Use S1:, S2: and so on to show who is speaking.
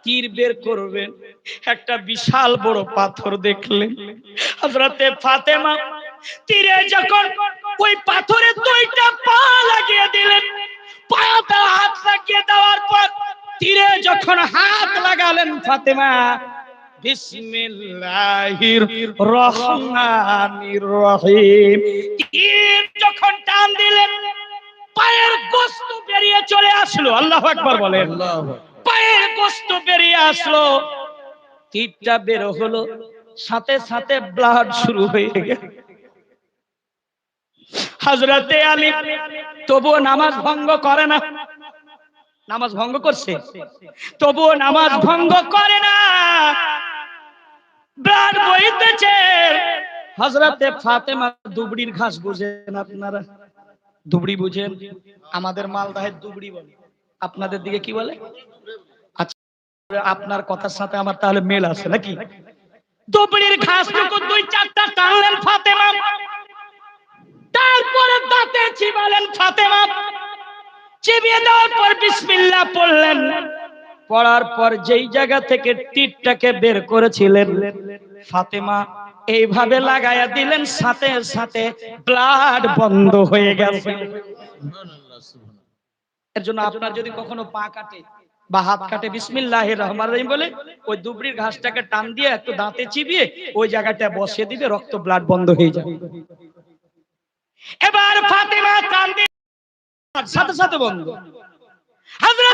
S1: তীর বের করবেন, একটা বিশাল বড় পাথর দেখলেন। হযরতে ফাতেমা তীরে যখন ওই পাথরে দুইটা পা লাগিয়ে দিলেন, পাটা হাত লাগিয়ে দেওয়ার পর তীরে যখন হাত লাগালেন ফাতেমা, বিসমিল্লাহির রহমানির রহিম তীর যখন টান দিলেন, পায়ের গোশত বেরিয়ে চলে আসলো। আল্লাহু আকবার বলেন। পায়ের গোশত বেরিয়ে আসলো, তীরটা বের হলো, সাথে সাথে ব্লাড শুরু হয়ে গেল। হযরতে আলী তবুও নামাজ ভঙ্গ করে না। নামাজ ভঙ্গ করছে, তবুও নামাজ ভঙ্গ করে না। ব্লাড বইতেছে। হযরতে ফাতেমা দুবড়ির ঘাস বুঝেন আপনারা? দুবড়ি বুঝেন? আমাদের মালদাহের দুবড়ি বলে, আপনাদের দিকে কি বলে? আচ্ছা, আপনার কথার সাথে আমার তাহলে মেল আছে নাকি? দুবড়ির ঘাস যখন দুই চারটা টানলেন ফাতেমা, তারপরে দাঁতে চিবালেন ফাতেমা। চিবিয়ে দেওয়ার পর বিসমিল্লাহ পড়লেন। পড়ার পর যেই জায়গা থেকে তীরটাকে বের করেছিলেন, ফাতেমা এইভাবে লাগায়া দিলেন, সাথে সাথে ব্লাড বন্ধ হয়ে গেছে। এর জন্য আপনার যদি কখনো পা কাটে বা হাত কাটে, বিসমিল্লাহির রহমানির রহিম বলে ওই দুবড়ির ঘাসটাকে টান দিয়ে একটু দাঁতে চিবিয়ে ওই জায়গাটা বসিয়ে দিবে, রক্ত ব্লাড বন্ধ হয়ে যাবে। এবার ফাতেমা টান দিয়ে সাথে সাথে বন্ধ। হযরত